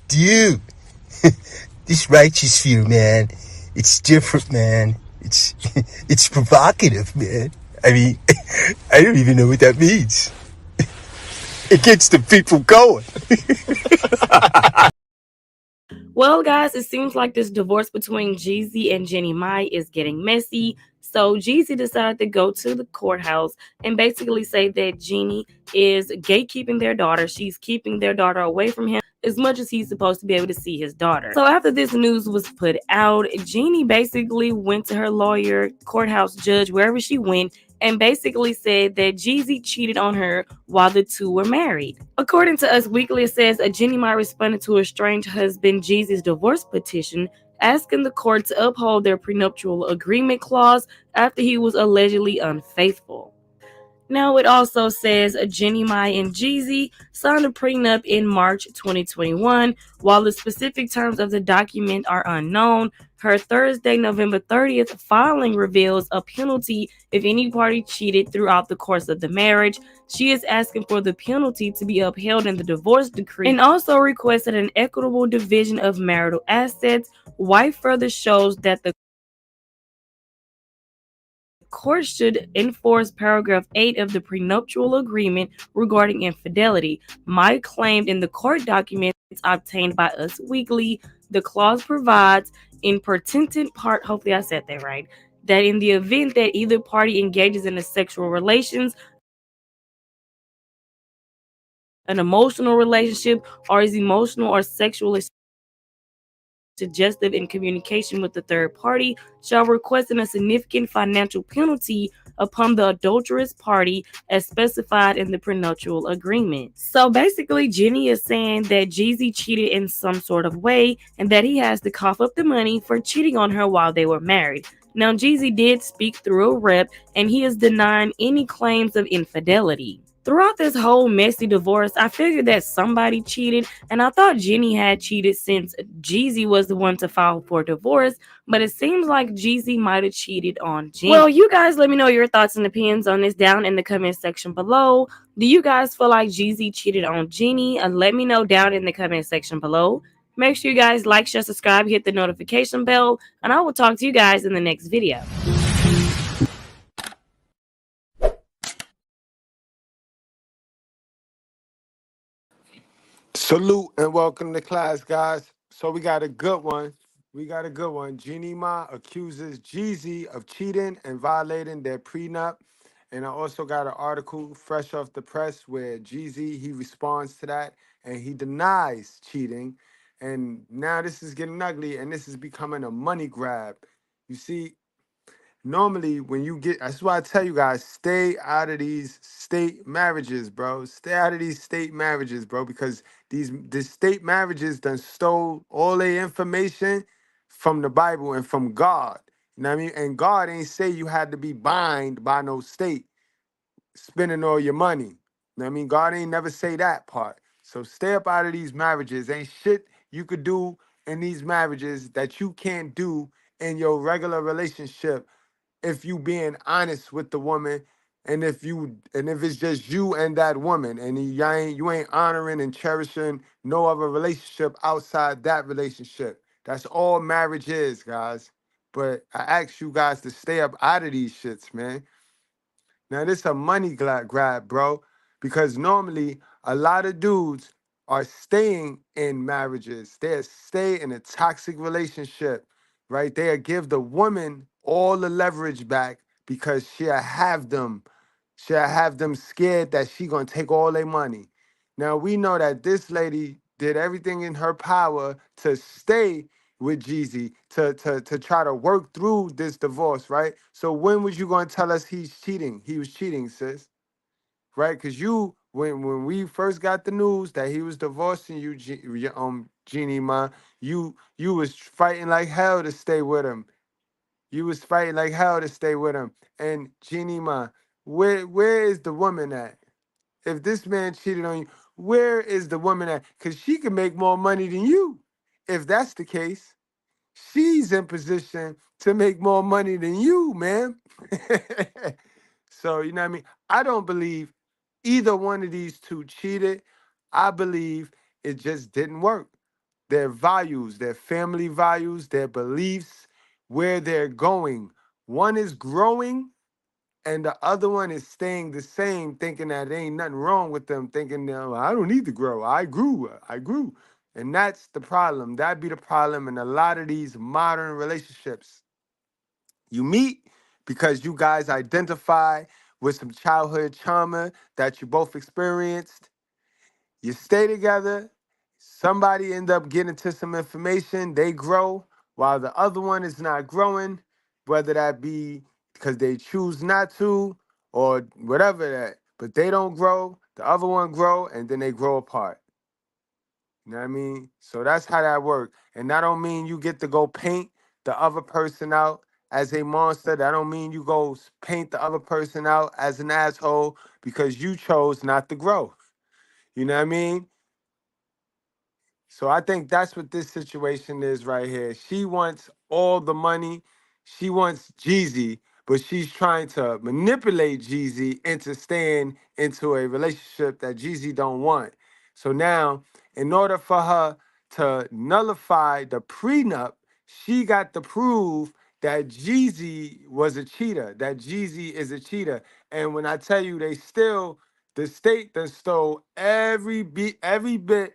Dude, this righteous view, man, it's different, man. It's it's provocative, man. I mean, I don't even know what that means. It gets the people going. Well, guys, it seems like this divorce between Jeezy and Jeannie Mai is getting messy. So Jeezy decided to go to the courthouse and basically say that Jeannie is gatekeeping their daughter. She's keeping their daughter away from him as much as he's supposed to be able to see his daughter. So after this news was put out, Jeannie basically went to her lawyer, courthouse judge, wherever she went, and basically said that Jeezy cheated on her while the two were married. According to Us Weekly, it says Jeannie Mai responded to her estranged husband Jeezy's divorce petition, asking the court to uphold their prenuptial agreement clause after he was allegedly unfaithful. Now, it also says Jeannie Mai and Jeezy signed a prenup in March 2021. While the specific terms of the document are unknown, her Thursday, November 30th filing reveals a penalty if any party cheated throughout the course of the marriage. She is asking for the penalty to be upheld in the divorce decree and also requested an equitable division of marital assets. White further shows that the court should enforce paragraph 8 of the prenuptial agreement regarding infidelity. Mai claimed in the court documents obtained by Us Weekly, the clause provides in pertinent part, hopefully I said that right, that in the event that either party engages in a sexual relations, an emotional relationship, or is emotional or sexually suggestive in communication with the third party, shall request a significant financial penalty upon the adulterous party as specified in the prenuptial agreement. So basically, Jeannie is saying that Jeezy cheated in some sort of way and that he has to cough up the money for cheating on her while they were married. Now, Jeezy did speak through a rep and he is denying any claims of infidelity. Throughout this whole messy divorce, I figured that somebody cheated, and I thought Jeannie had cheated since Jeezy was the one to file for divorce, but it seems like Jeezy might have cheated on Jeannie. Well, you guys let me know your thoughts and opinions on this down in the comment section below. Do you guys feel like Jeezy cheated on Jeannie? And let me know down in the comment section below. Make sure you guys like, share, subscribe, hit the notification bell, and I will talk to you guys in the next video. Salute and welcome to class, guys. So we got a good one. Jeannie Mai accuses Jeezy of cheating and violating their prenup. And I also got an article fresh off the press where Jeezy, he responds to that and he denies cheating. And now this is getting ugly and this is becoming a money grab. You see, normally when you get, that's why I tell you guys, stay out of these state marriages, bro. Stay out of these state marriages, bro, because these state marriages done stole all their information from the Bible and from God. You know what I mean? And God ain't say you had to be bind by no state spending all your money. You know what I mean? God ain't never say that part. So stay up out of these marriages. Ain't shit you could do in these marriages that you can't do in your regular relationship if you being honest with the woman, and if it's just you and that woman, and you ain't honoring and cherishing no other relationship outside that relationship. That's all marriage is, guys. But I ask you guys to stay up out of these shits, man. Now this a money grab, bro, because normally a lot of dudes are staying in marriages. They stay in a toxic relationship, right? They'll give the woman all the leverage back because she'll have them scared that she gonna take all their money. Now we know that this lady did everything in her power to stay with Jeezy to try to work through this divorce, right? So when was you gonna tell us he's cheating? He was cheating, sis, right? Because you, when we first got the news that he was divorcing you, Jeannie Mai, you was fighting like hell to stay with him. You was fighting like hell to stay with him. And Jeannie Mai, where is the woman at? If this man cheated on you, where is the woman at? Because she can make more money than you. If that's the case, she's in position to make more money than you, man. So, you know what I mean? I don't believe either one of these two cheated. I believe it just didn't work. their values, their family values, their beliefs, where they're going. One is growing and the other one is staying the same, thinking that there ain't nothing wrong with them, thinking, no, I don't need to grow. I grew. I grew. And that's the problem. That'd be the problem in a lot of these modern relationships. You meet because you guys identify with some childhood trauma that you both experienced. You stay together. Somebody end up getting to some information. They grow while the other one is not growing, whether that be because they choose not to or whatever that. But they don't grow. The other one grow, and then they grow apart. You know what I mean? So that's how that works. And that don't mean you get to go paint the other person out as a monster. That don't mean you go paint the other person out as an asshole because you chose not to grow. You know what I mean? So I think that's what this situation is right here. She wants all the money. She wants Jeezy, but she's trying to manipulate Jeezy into staying into a relationship that Jeezy don't want. So now, in order for her to nullify the prenup, she got to prove that Jeezy was a cheater, that Jeezy is a cheater. And when I tell you the state that stole every bit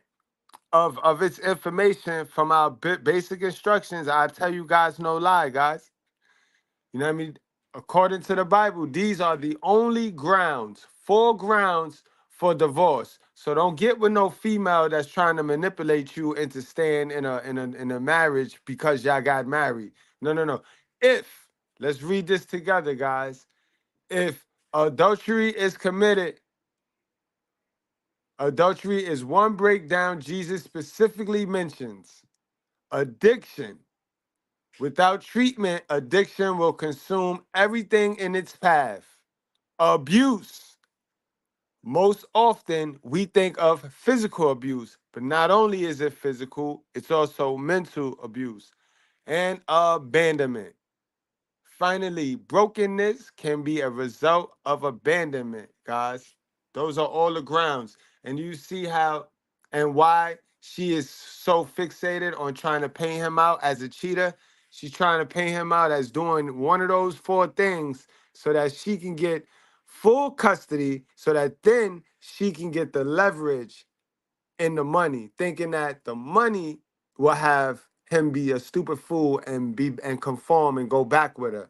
of its information from our basic instructions. I tell you guys no lie, guys. You know what I mean? According to the Bible, these are the only grounds, four grounds for divorce. So don't get with no female that's trying to manipulate you into staying in a marriage because y'all got married. No, no, no. If let's read this together, guys. If adultery is committed, adultery is one breakdown Jesus specifically mentions. Addiction. Without treatment, addiction will consume everything in its path. Abuse. Most often, we think of physical abuse, but not only is it physical, it's also mental abuse and abandonment. Finally, brokenness can be a result of abandonment, guys. Those are all the grounds. And you see how and why she is so fixated on trying to paint him out as a cheater. She's trying to paint him out as doing one of those four things so that she can get full custody, so that then she can get the leverage in the money, thinking that the money will have him be a stupid fool and conform and go back with her.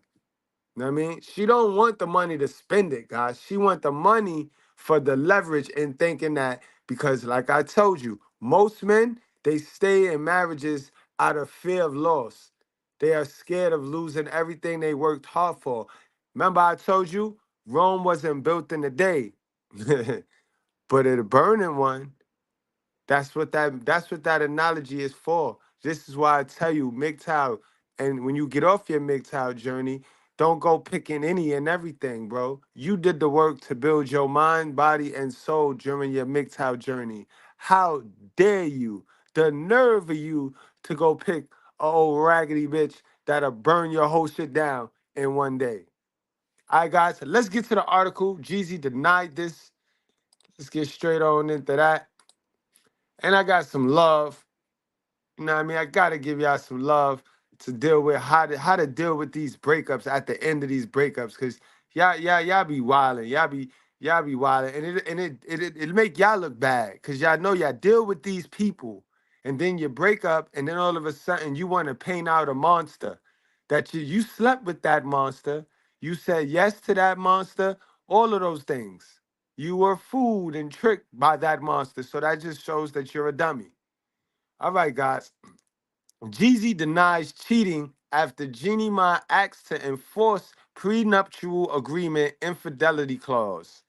You know what I mean? She don't want the money to spend it, guys. She want the money for the leverage and thinking that because, like I told you, most men, they stay in marriages out of fear of loss. They are scared of losing everything they worked hard for. Remember I told you, Rome wasn't built in a day, but a burning one. That's what that analogy is for. This is why I tell you, mgtow, and when you get off your mgtow journey, don't go picking any and everything, bro. You did the work to build your mind, body, and soul during your mgtow journey. How dare you? The nerve of you to go pick a old raggedy bitch that'll burn your whole shit down in one day. All right, guys, let's get to the article. Jeezy denied this. Let's get straight on into that. And I got some love. You know what I mean? I gotta give y'all some love to deal with how to deal with these breakups at the end of these breakups, cause y'all be wilding, y'all be wilding, and it make y'all look bad, cause y'all know y'all deal with these people, and then you break up, and then all of a sudden you want to paint out a monster, that you slept with that monster, you said yes to that monster, all of those things. You were fooled and tricked by that monster, so that just shows that you're a dummy. All right, guys. Jeezy denies cheating after Jeannie Mai acts to enforce prenuptial agreement infidelity clause.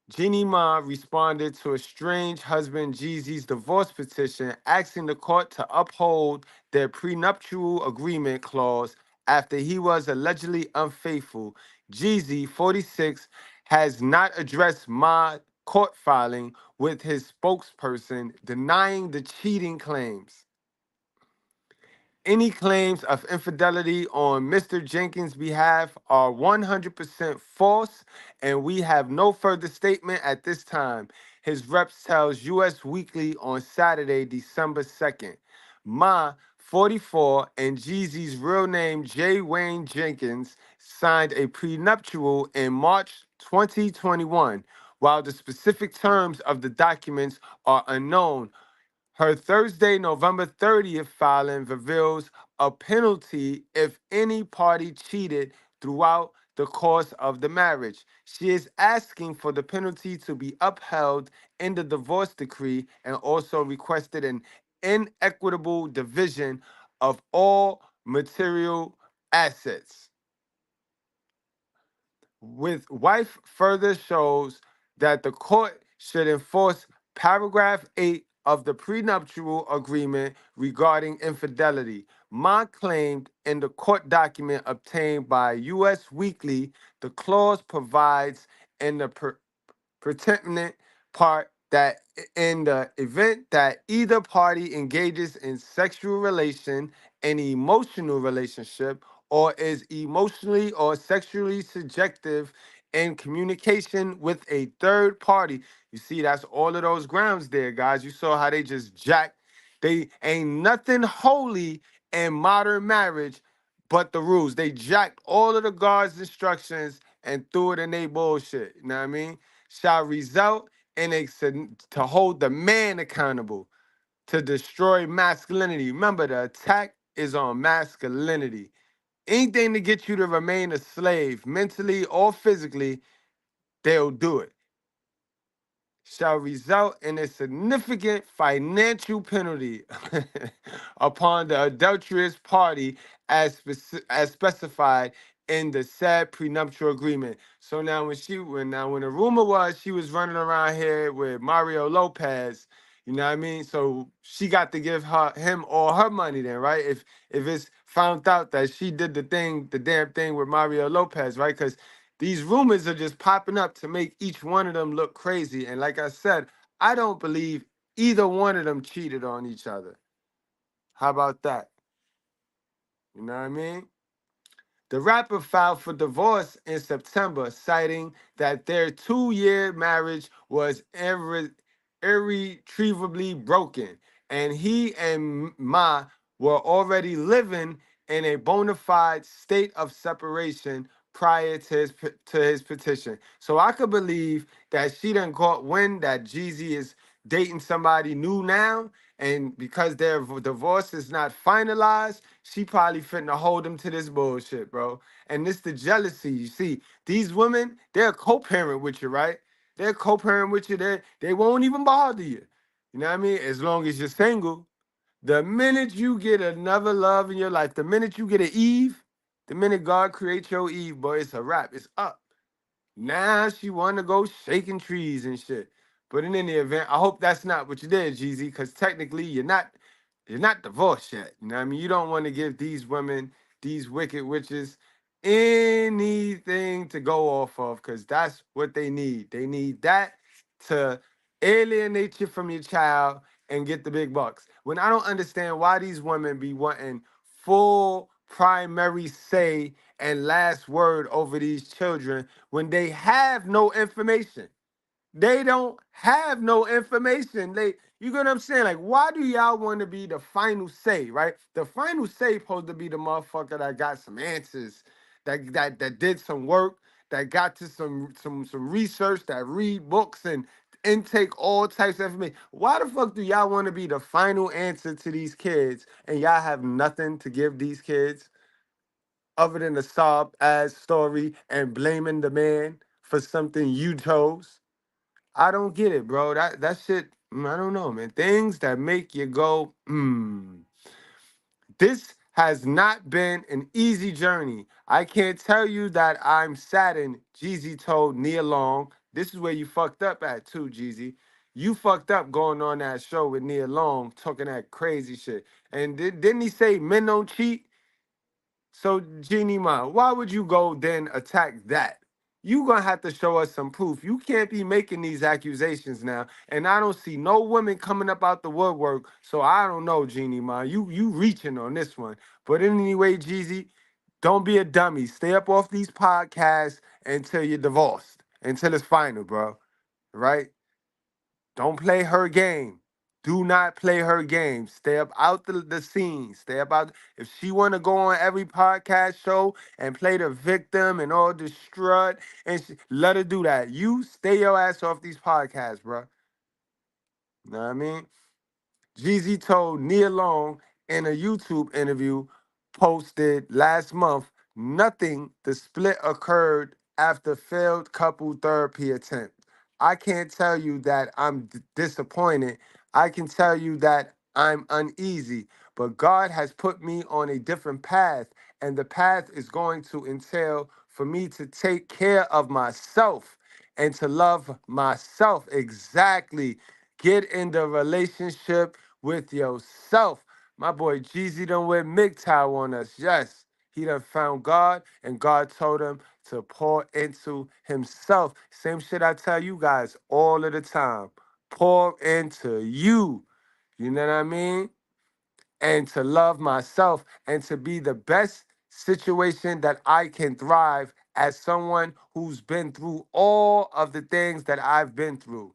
Jeannie Mai responded to estranged husband Jeezy's divorce petition, asking the court to uphold their prenuptial agreement clause after he was allegedly unfaithful. Jeezy, 46, has not addressed Mai court filing with his spokesperson denying the cheating claims. Any claims of infidelity on Mr. Jenkins' behalf are 100% false, and we have no further statement at this time. his reps tells US Weekly on Saturday, December 2nd. Ma, 44, and Jeezy's real name, J. Wayne Jenkins, signed a prenuptial in March 2021. While the specific terms of the documents are unknown, her Thursday, November 30th filing reveals a penalty if any party cheated throughout the course of the marriage. She is asking for the penalty to be upheld in the divorce decree and also requested an inequitable division of all material assets. With wife further shows that the court should enforce paragraph 8 of the prenuptial agreement regarding infidelity. Ma claimed in the court document obtained by US Weekly, the clause provides in the pertinent part that in the event that either party engages in sexual relation, an emotional relationship, or is emotionally or sexually subjective in communication with a third party. You see, that's all of those grounds there, guys. You saw how they just jacked. They ain't nothing holy in modern marriage but the rules. They jacked all of the guards' instructions and threw it in they bullshit. You know what I mean? Shall result in to hold the man accountable, to destroy masculinity. Remember, the attack is on masculinity. Anything to get you to remain a slave, mentally or physically, they'll do it. Shall result in a significant financial penalty upon the adulterous party as specified in the said prenuptial agreement. So now when the rumor was she was running around here with Mario Lopez, you know what I mean? So she got to give him all her money then, right? If it's found out that she did the damn thing with Mario Lopez, right? Because these rumors are just popping up to make each one of them look crazy. And like I said, I don't believe either one of them cheated on each other. How about that? You know what I mean? The rapper filed for divorce in September, citing that their 2-year marriage was irretrievably broken, and he and Ma were already living in a bona fide state of separation prior to his petition. So I could believe that she done caught wind that Jeezy is dating somebody new now, and because their divorce is not finalized, she probably finna hold him to this bullshit, bro. And this the jealousy. You see, these women, they're co-parent with you, right? They're co-parent with you. They won't even bother you. You know what I mean? As long as you're single. The minute you get another love in your life, the minute you get an Eve, the minute God creates your Eve, boy, it's a wrap. It's up. Now she want to go shaking trees and shit. But in any event, I hope that's not what you did, Jeezy, because technically you're not divorced yet. You know what I mean? You don't want to give these women, these wicked witches, anything to go off of, because that's what they need. They need that to alienate you from your child and get the big bucks. When I don't understand why these women be wanting full primary say and last word over these children when they have no information. They don't have no information. You get what I'm saying? Like, why do y'all want to be the final say, right? The final say supposed to be the motherfucker that got some answers, that did some work, that got to some research, that read books and intake all types of information. Why the fuck do y'all want to be the final answer to these kids and y'all have nothing to give these kids other than a sob ass story and blaming the man for something you chose? I don't get it, bro. That shit, I don't know, man. Things that make you go, hmm. This has not been an easy journey. I can't tell you that I'm saddened, Jeezy told Nia Long. This is where you fucked up at too, Jeezy. You fucked up going on that show with Nia Long talking that crazy shit. And didn't he say men don't cheat? So, Jeannie Mai, why would you go then attack that? You gonna have to show us some proof. You can't be making these accusations now, and I don't see no women coming up out the woodwork. So I don't know, Jeannie Mai. You reaching on this one. But anyway, Jeezy, don't be a dummy. Stay up off these podcasts until you're divorced, until it's final, bro. Right? Don't play her game. Do not play her game. Stay up out the scene. Stay up out. If she want to go on every podcast show and play the victim and all the strut, and let her do that. You stay your ass off these podcasts, bro. Know what I mean? Jeezy told Nia Long in a YouTube interview posted last month, nothing, the split occurred after failed couple therapy attempt. I can't tell you that I'm disappointed. I can tell you that I'm uneasy, but God has put me on a different path, and the path is going to entail for me to take care of myself and to love myself. Exactly. Get in the relationship with yourself. My boy Jeezy done went mgtow on us. Yes, he done found God, and God told him to pour into himself. Same shit I tell you guys all of the time. Pour into you. You know what I mean? And to love myself and to be the best situation that I can thrive as someone who's been through all of the things that I've been through.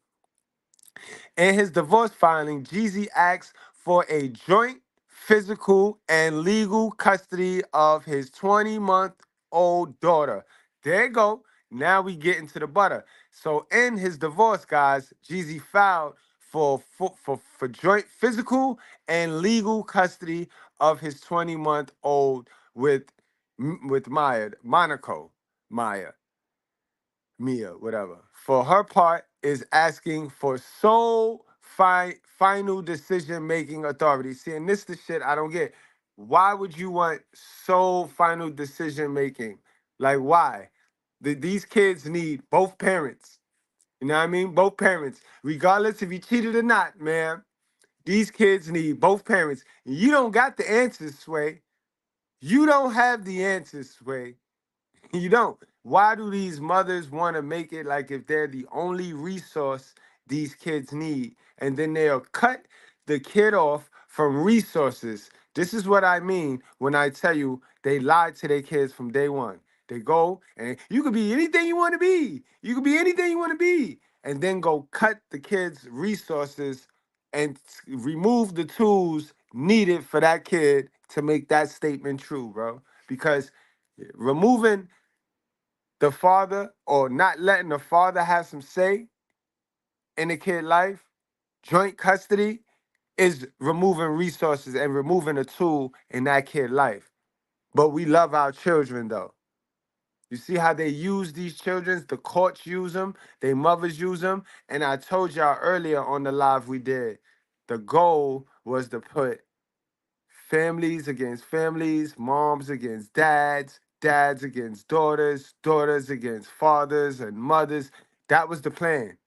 In his divorce filing, Jeezy asked for a joint physical and legal custody of his 20-month-old daughter. There you go. Now we get into the butter. So in his divorce, guys, Jeezy filed for joint physical and legal custody of his 20-month-old with Mia, whatever. For her part, is asking for sole final decision making authority. See, and this the shit I don't get. Why would you want sole final decision making? Like, why? These kids need both parents. You know what I mean? Both parents, regardless if you cheated or not, man. These kids need both parents. You don't got the answers, Sway. You don't have the answers, Sway. You don't. Why do these mothers want to make it like if they're the only resource these kids need? And then they'll cut the kid off from resources. This is what I mean when I tell you they lied to their kids from day one. They go and you could be anything you want to be. You could be anything you want to be. And then go cut the kids' resources and remove the tools needed for that kid to make that statement true, bro. Because removing the father or not letting the father have some say in the kid life, joint custody is removing resources and removing a tool in that kid life. But we love our children though. You see how they use these children? The courts use them, their mothers use them. And I told y'all earlier on the live we did, the goal was to put families against families, moms against dads, dads against daughters, daughters against fathers and mothers. That was the plan.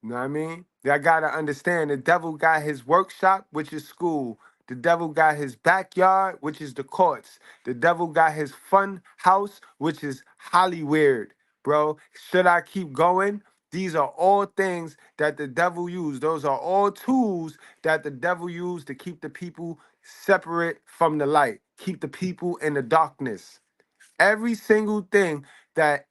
You know what I mean? Y'all gotta understand the devil got his workshop, which is school. The devil got his backyard, which is the courts. The devil got his fun house, which is Hollywood, bro. Should I keep going? These are all things that the devil used. Those are all tools that the devil used to keep the people separate from the light, keep the people in the darkness. Every single thing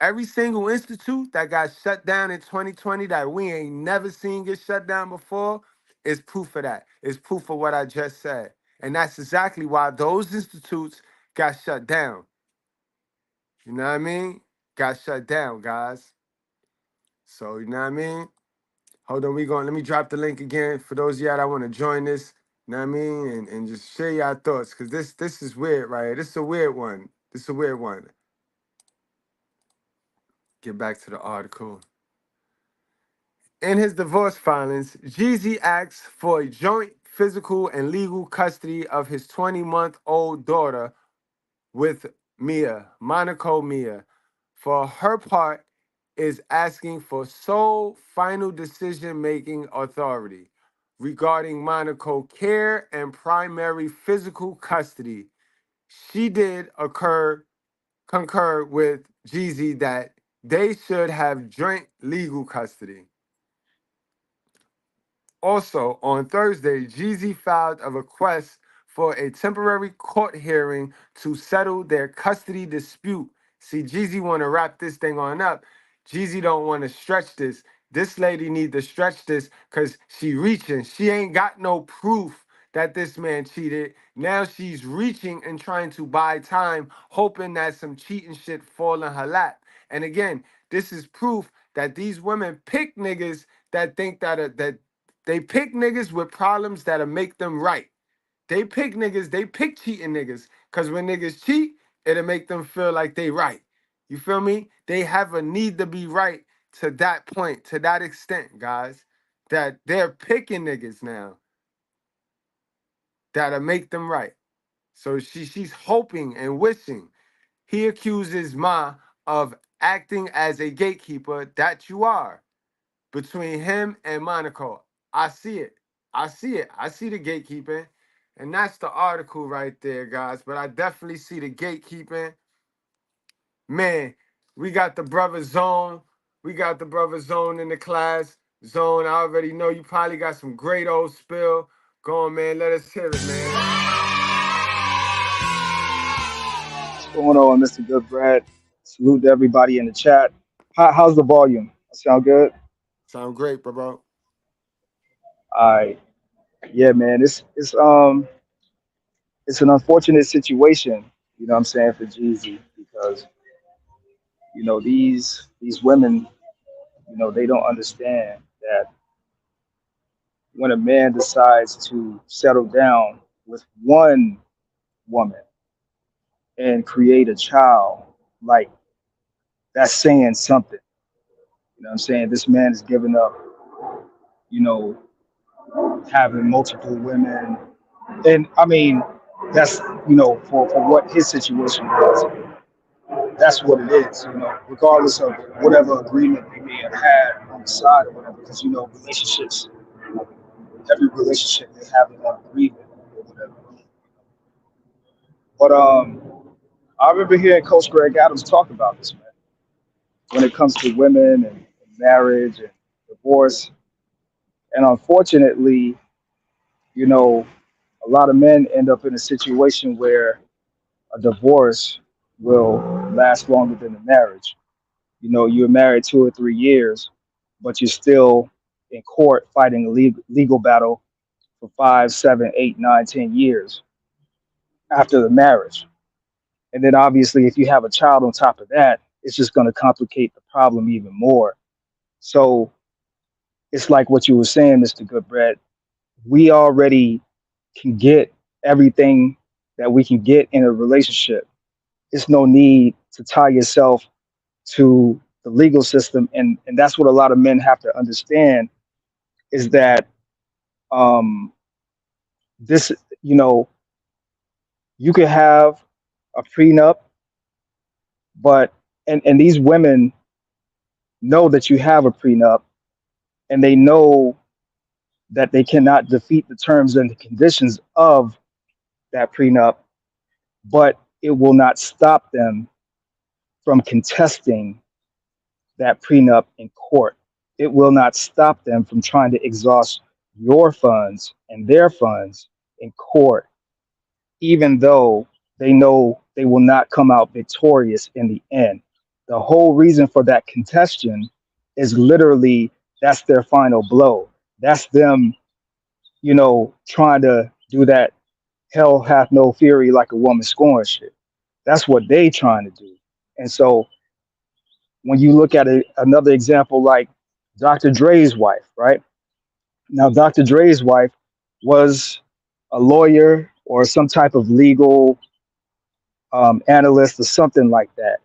every single institute that got shut down in 2020 that we ain't never seen get shut down before is proof of that. It's proof of what I just said. And that's exactly why those institutes got shut down. You know what I mean? Got shut down, guys. So, you know what I mean? Hold on, let me drop the link again for those of y'all that want to join this. You know what I mean? And just share your thoughts, because this is weird, right? This is a weird one. This is a weird one. Get back to the article. In his divorce filings, Jeezy asks for joint physical and legal custody of his 20-month-old daughter with Mia. For her part, is asking for sole final decision-making authority regarding Monaco care and primary physical custody. She did concur with Jeezy that they should have joint legal custody. Also, on Thursday, Jeezy filed a request for a temporary court hearing to settle their custody dispute. See, Jeezy want to wrap this thing on up. Jeezy don't want to stretch this. This lady need to stretch this because she reaching. She ain't got no proof that this man cheated. Now she's reaching and trying to buy time, hoping that some cheating shit fall in her lap. And again, this is proof that these women pick niggas that think that they pick niggas with problems that'll make them right. They pick cheating niggas. Cause when niggas cheat, it'll make them feel like they right. You feel me? They have a need to be right to that point, to that extent, guys. That they're picking niggas now that'll make them right. So she's hoping and wishing. He accuses Ma of acting as a gatekeeper that you are between him and Monaco. I see it. I see it. I see the gatekeeping. And that's the article right there, guys. But I definitely see the gatekeeping. Man, we got the brother Zone. We got the brother Zone in the class. Zone, I already know you probably got some great old spill. Go on, man. Let us hear it, man. What's going on, Mr.Goodbread? Salute to everybody in the chat. How's the volume? Sound good? Sound great, bro. All right. Yeah, man. It's an unfortunate situation, you know what I'm saying, for Jeezy because, these women, they don't understand that when a man decides to settle down with one woman and create a child, like that's saying something. You know what I'm saying? This man is giving up, you know, having multiple women. And I mean, that's, for what his situation was, that's what it is, regardless of whatever agreement they may have had on the side or whatever, because, relationships, every relationship they have an agreement or whatever. But I remember hearing Coach Greg Adams talk about this, man, when it comes to women and marriage and divorce. And unfortunately, you know, a lot of men end up in a situation where a divorce will last longer than a marriage. You're married 2 or 3 years, but you're still in court fighting a legal battle for 5, 7, 8, 9, 10 years after the marriage. And then obviously, if you have a child on top of that, it's just going to complicate the problem even more. So it's like what you were saying, Mr. Goodbread. We already can get everything that we can get in a relationship. It's no need to tie yourself to the legal system. And that's what a lot of men have to understand is that this, you know, you could have a prenup, but and these women know that you have a prenup and they know that they cannot defeat the terms and the conditions of that prenup, but it will not stop them from contesting that prenup in court. It will not stop them from trying to exhaust your funds and their funds in court, even though they know they will not come out victorious in the end. The whole reason for that contention is literally that's their final blow. That's them, trying to do that hell hath no fury like a woman scorned shit. That's what they trying to do. And so when you look at another example like Dr. Dre's wife, right? Now, Dr. Dre's wife was a lawyer or some type of legal analyst or something like that.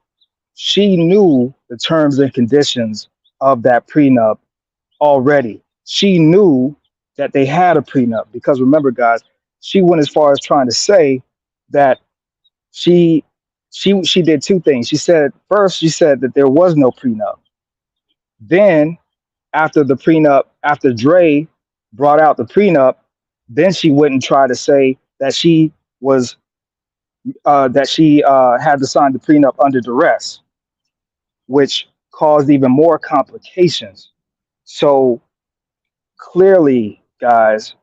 She knew the terms and conditions of that prenup already. She knew that they had a prenup because remember, guys, she went as far as trying to say that she did two things. She said that there was no prenup. Then after the prenup, after Dre brought out the prenup, then she went and tried to say that she was had to sign the prenup under duress, which caused even more complications. So clearly, guys,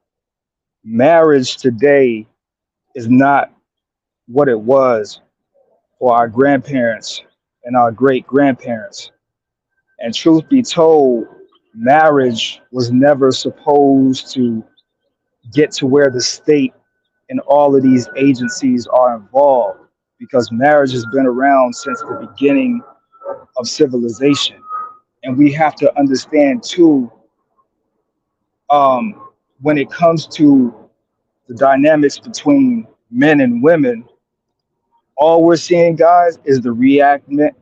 marriage today is not what it was for our grandparents and our great grandparents. And truth be told, marriage was never supposed to get to where the state and all of these agencies are involved, because marriage has been around since the beginning of civilization. And we have to understand too, when it comes to the dynamics between men and women, all we're seeing, guys, is the reenactment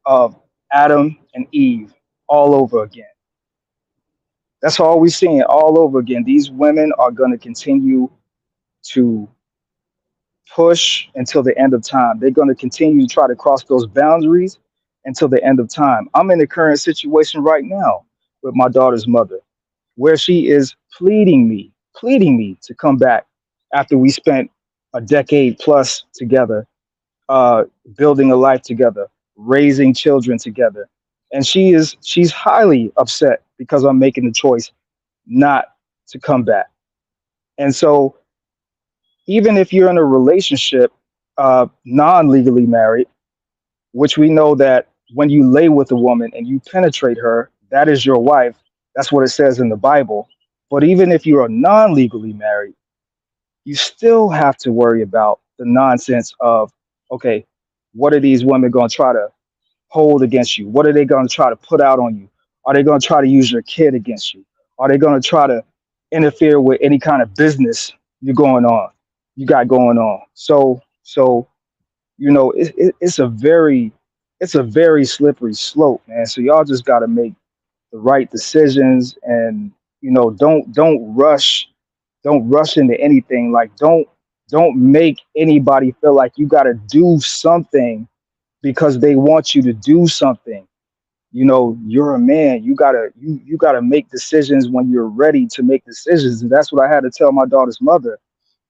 of Adam and Eve all over again. That's all we're seeing all over again. These women are going to continue to push until the end of time. They're going to continue to try to cross those boundaries until the end of time. I'm in the current situation right now with my daughter's mother, where she is pleading me to come back after we spent a decade plus together, uh, building a life together, raising children together. And she's highly upset because I'm making the choice not to come back. And so even if you're in a relationship, non-legally married, which we know that when you lay with a woman and you penetrate her, that is your wife. That's what it says in the Bible. But even if you are non-legally married, you still have to worry about the nonsense of, okay, what are these women going to try to hold against you? What are they going to try to put out on you? Are they going to try to use your kid against you? Are they going to try to interfere with any kind of business you got going on? So it's a very slippery slope, man. So y'all just got to make the right decisions, and don't rush into anything. Like don't make anybody feel like you got to do something because they want you to do something. You're a man. You gotta make decisions when you're ready to make decisions, and that's what I had to tell my daughter's mother.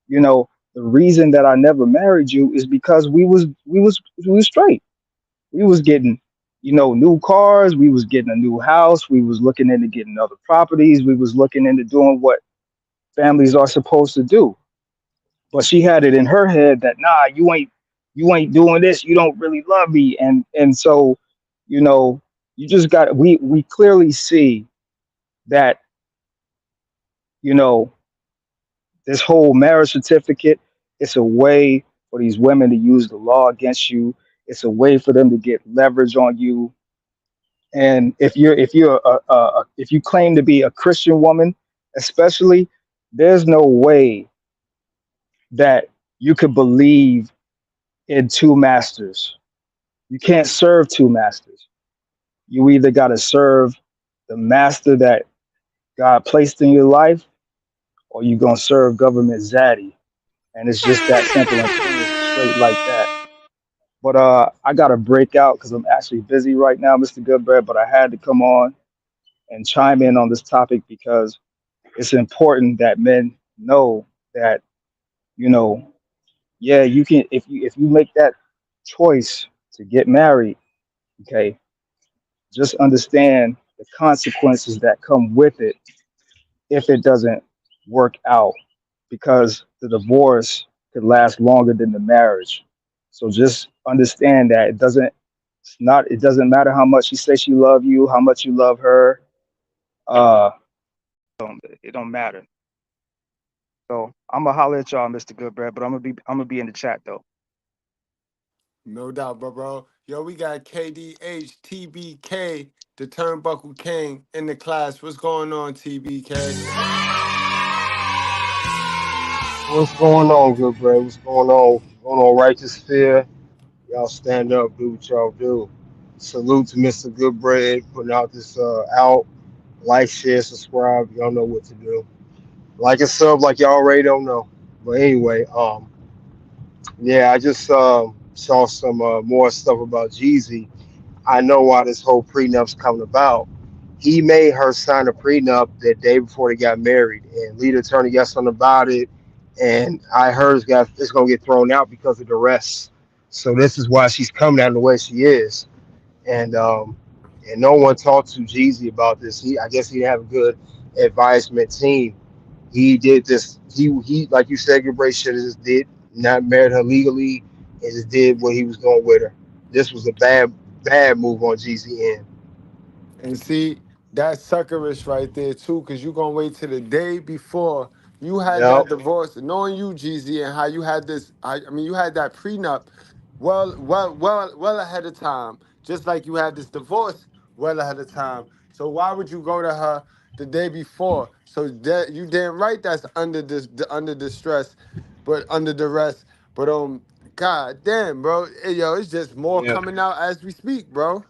The reason that I never married you is because we was straight. We was getting new cars. We was getting a new house. We was looking into getting other properties. We was looking into doing what families are supposed to do. But she had it in her head that, nah, you ain't doing this. You don't really love me. And so, you know, you just got we clearly see that, you know, this whole marriage certificate, it's a way for these women to use the law against you. It's a way for them to get leverage on you. And if you claim to be a Christian woman, especially, there's no way that you could believe in two masters. You can't serve two masters. You either got to serve the master that God placed in your life, or you're going to serve government zaddy. And it's just that simple and clean, straight like that. But I got to break out because I'm actually busy right now, Mr. Goodbread. But I had to come on and chime in on this topic because it's important that men know that, you know, yeah, you can, if you make that choice to get married, okay, just understand the consequences that come with it if it doesn't work out, because the divorce could last longer than the marriage. So just understand that it doesn't matter how much she says she love you, how much you love her. Uh, it don't matter. So I'm gonna holler at y'all, Mr. Goodbread, but I'm gonna be in the chat though. No doubt, bro. Yo, we got KDH TBK, the Turnbuckle King, in the class. What's going on, TBK? What's going on, good bro? What's going on? Going on, righteous fear? Y'all stand up, do what y'all do. Salute to Mr. Goodbread putting out this out. Like, share, subscribe. Y'all know what to do. Like and sub, like y'all already don't know. But anyway, yeah, I just saw some more stuff about Jeezy. I know why this whole prenup's coming about. He made her sign a prenup the day before they got married, and lead attorney got something about it. And I heard it's gonna get thrown out because of the rest. So this is why she's coming out the way she is. And no one talked to Jeezy about this. I guess he didn't have a good advisement team. He did this. He like you said, Gabriel should have just did not married her legally and just did what he was doing with her. This was a bad move on Jeezy end. And see, That's suckerish right there too, because you gonna wait till the day before you had Yep. that divorce, knowing you, Jeezy, and how you had this. I mean, you had that prenup, well ahead of time, just like you had this divorce well ahead of time. So why would you go to her the day before? So that you damn right that's under this under distress, but under duress. But god damn, bro, yo, it's just more Yeah. coming out as we speak, bro.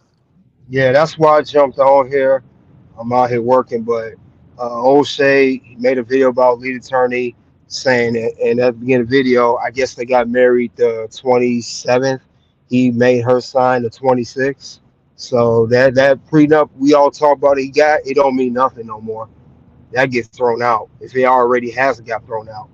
Yeah, that's why I jumped on here. I'm out here working, but O'Shea he made a video about lead attorney saying that, and at the beginning of the video, I guess they got married the 27th. He made her sign the 26th. So that prenup we all talk about he got, it don't mean nothing no more. That gets thrown out if it already hasn't got thrown out.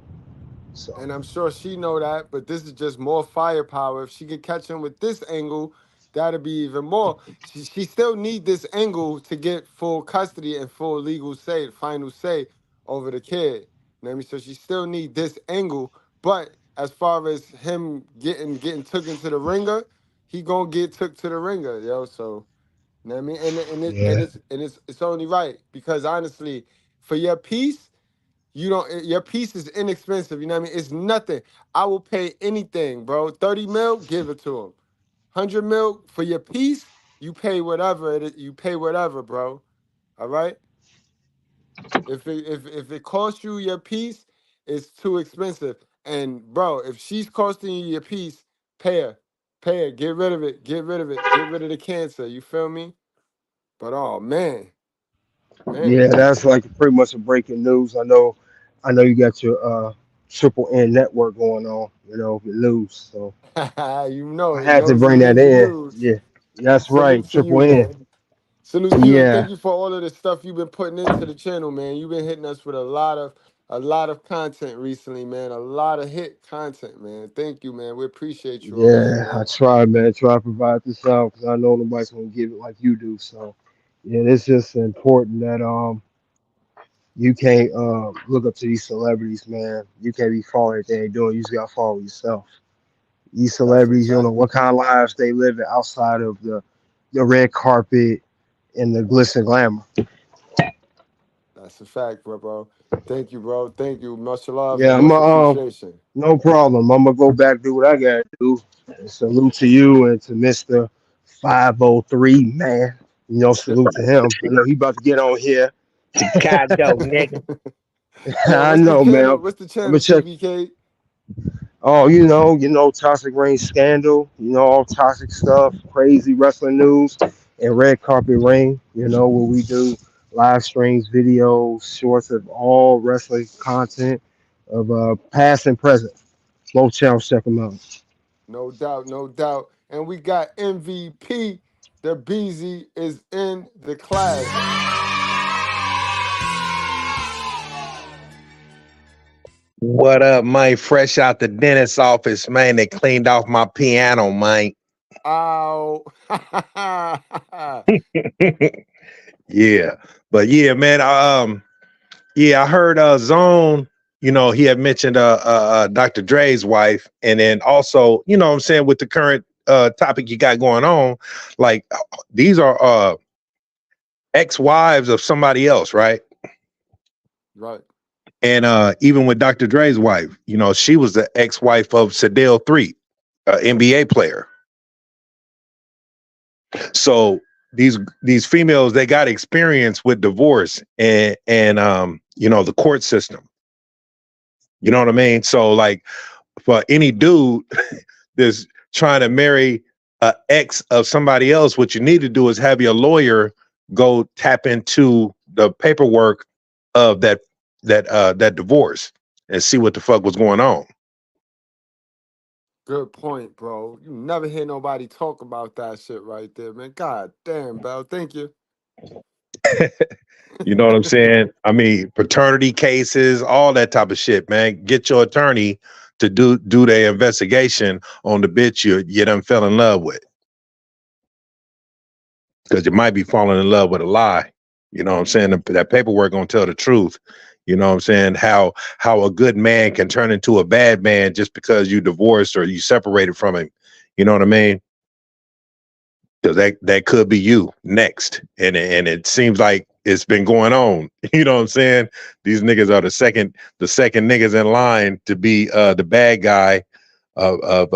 So And I'm sure she know that, but this is just more firepower. If she could catch him with this angle, that'd be even more. She still need this angle to get full custody and full legal say, final say over the kid. You know what I mean? So she still need this angle. But as far as him getting took into the ringer, he gonna get took to the ringer, yo. So you know what I mean? yeah, And it's only right because honestly, for your peace. You don't. Your piece is inexpensive. You know what I mean? It's nothing. I will pay anything, bro. 30 mil, give it to him. 100 mil for your piece, you pay whatever it is. You pay whatever, bro. All right. If it costs you your piece, it's too expensive. And bro, if she's costing you your piece, pay her. Pay her. Get rid of it. Get rid of it. Get rid of the cancer. You feel me? But oh man, yeah, man. that's like pretty much a breaking news. I know you got your Triple N network going on, your news. So You know I it. had to Nosy bring that Ninja in. News. Yeah, that's right, Salute to you, Triple N. man. Salute to you, and thank Yeah, you for all of the stuff you've been putting into the channel, man. You've been hitting us with a lot of content recently, man. A lot of hit content, man. Thank you, man. We appreciate you over here, yeah, I man. try, man. Try to provide this out because I know nobody's gonna give it like you do. So yeah, it's just important that you can't look up to these celebrities, man. You can't be following everything they doing. You just gotta follow yourself. These That's a celebrities, you don't know fact. what kind of lives they live outside of the red carpet and the glitz and glamour. That's a fact, bro. Thank you, bro. Thank you. Much love and Yeah, much appreciation. no problem. I'm gonna go back do what I gotta do. And salute to you and to Mr. 503 man. Salute to him. I know he about to get on here. Chicago, nigga. Yo, I what's the know, man. channel? What's the I'm gonna channel, check. TBK? Oh, Toxic Rain Scandal. All toxic stuff, crazy wrestling news, and Red Carpet Rain. Where we do live streams, videos, shorts of all wrestling content of past and present. Both channels, check them out. No doubt, no doubt. And we got MVP. The Beezy is in the class. What up, man? Fresh out the dentist's office, man. They cleaned off my piano, man. Ow. Yeah. But yeah, man. Yeah, I heard Zone, he had mentioned Dr. Dre's wife. And then also, what I'm saying, with the current topic you got going on, like these are ex-wives of somebody else, right? Right. And even with Dr. Dre's wife, she was the ex-wife of Sadell 3, NBA player. So these females, they got experience with divorce and the court system. You know what I mean? So like for any dude that's trying to marry a ex of somebody else, what you need to do is have your lawyer go tap into the paperwork of that divorce and see what the fuck was going on. Good point, bro. You never hear nobody talk about that shit right there, man. God damn, Bell. Thank you. You know what I'm saying? I mean, paternity cases, all that type of shit, man. Get your attorney to do their investigation on the bitch you done fell in love with. Because you might be falling in love with a lie. You know what I'm saying? That paperwork gonna tell the truth. You know what I'm saying? How a good man can turn into a bad man just because you divorced or you separated from him. You know what I mean? Because that could be you next. And it seems like it's been going on. You know what I'm saying? These niggas are the second niggas in line to be the bad guy of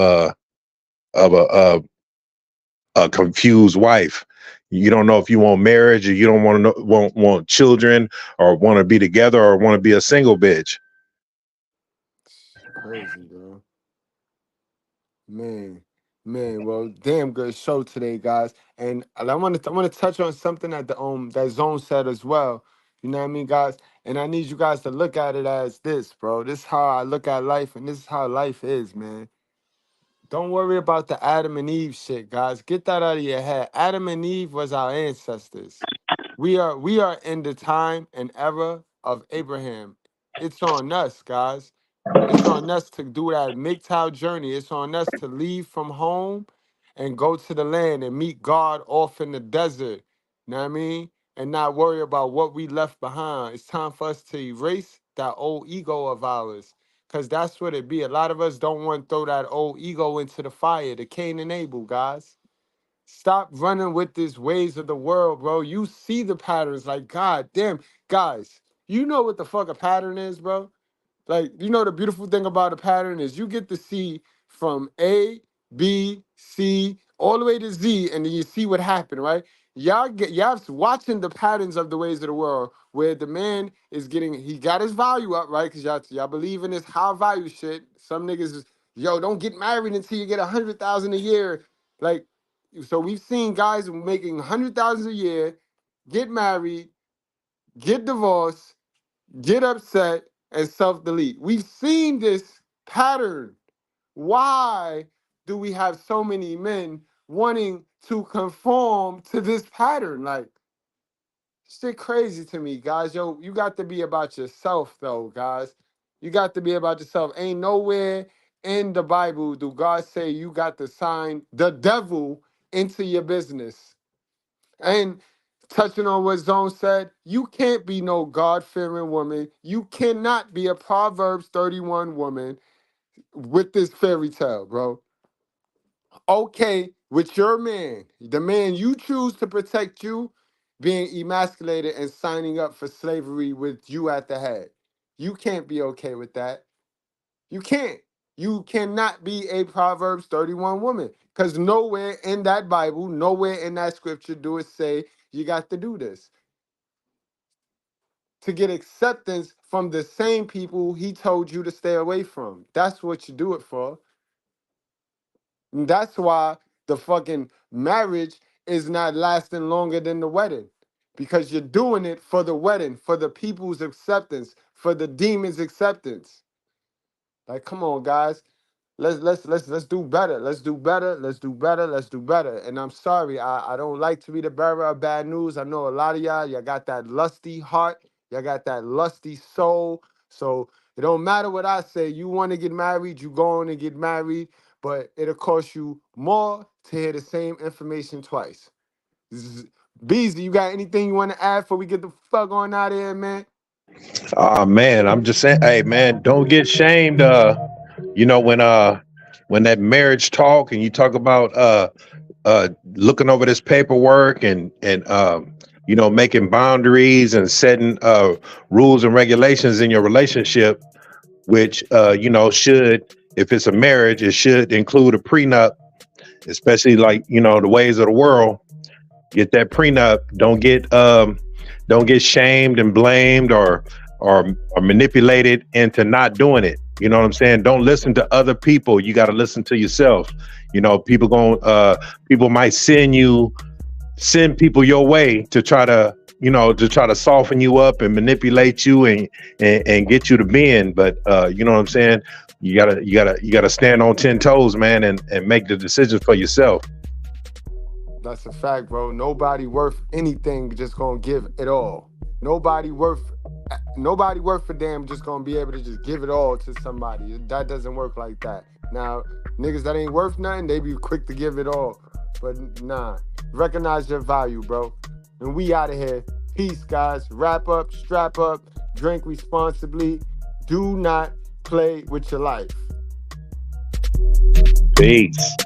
a confused wife. You don't know if you want marriage, or you don't want to want children, or want to be together, or want to be a single bitch. Crazy, bro. Man, well, damn good show today, guys. And I want to touch on something that that Zone said as well. You know what I mean, guys? And I need you guys to look at it as this, bro. This is how I look at life, and this is how life is, man. Don't worry about the Adam and Eve shit, guys. Get that out of your head. Adam and Eve was our ancestors. We are in the time and era of Abraham. It's on us, guys. It's on us to do that mgtow journey. It's on us to leave from home and go to the land and meet God off in the desert. You know what I mean? And not worry about what we left behind. It's time for us to erase that old ego of ours. Because that's what it be. A lot of us don't want to throw that old ego into the fire, the Cain and Abel, guys. Stop running with these ways of the world, bro. You see the patterns. Like, God damn. Guys, you know what the fuck a pattern is, bro? Like, you know, the beautiful thing about a pattern is you get to see from A, B, C, all the way to Z, and then you see what happened, right? Y'all watching the patterns of the ways of the world, where the man is he got his value up, right? Because y'all believe in this high value shit. Some niggas is, yo, don't get married until you get 100,000 a year. Like, so we've seen guys making 100,000 a year, get married, get divorced, get upset, and self-delete. We've seen this pattern. Why do we have so many men wanting to conform to this pattern? Like, shit crazy to me, guys. Yo, you got to be about yourself, though, guys. You got to be about yourself. Ain't nowhere in the Bible do God say you got to sign the devil into your business. And touching on what Zone said, you can't be no God-fearing woman. You cannot be a Proverbs 31 woman with this fairy tale, bro. Okay, with your man, the man you choose to protect you, being emasculated and signing up for slavery with you at the head. You can't be okay with that. You can't. You cannot be a Proverbs 31 woman, because nowhere in that Bible, nowhere in that scripture do it say you got to do this. To get acceptance from the same people he told you to stay away from. That's what you do it for. And that's why the fucking marriage is not lasting longer than the wedding. Because you're doing it for the wedding, for the people's acceptance, for the demon's acceptance. Like, come on, guys. Let's do better. Let's do better. Let's do better. Let's do better. And I'm sorry, I don't like to be the bearer of bad news. I know a lot of y'all got that lusty heart. Y'all got that lusty soul. So it don't matter what I say. You want to get married, you go on and get married, but it'll cost you more to hear the same information twice. Beezy, you got anything you want to add before we get the fuck on out of here, man? Man, I'm just saying, hey man, don't get shamed. You know, when that marriage talk and you talk about looking over this paperwork and you know, making boundaries and setting rules and regulations in your relationship, which you know, should, if it's a marriage, it should include a prenup, especially like, you know, the ways of the world. Get that prenup. Don't get shamed and blamed or manipulated into not doing it. You know what I'm saying? Don't listen to other people. You got to listen to yourself. You know, people might send people your way to try to soften you up and manipulate you and get you to bend. But you know what I'm saying? You gotta stand on 10 toes, man, and make the decisions for yourself. That's a fact, bro. Nobody worth anything just gonna give it all. Nobody worth a damn just gonna be able to just give it all to somebody. That doesn't work like that. Now, niggas that ain't worth nothing, they be quick to give it all. But nah, recognize your value, bro. And we out of here. Peace, guys. Wrap up, strap up, drink responsibly. Do not play with your life. Peace.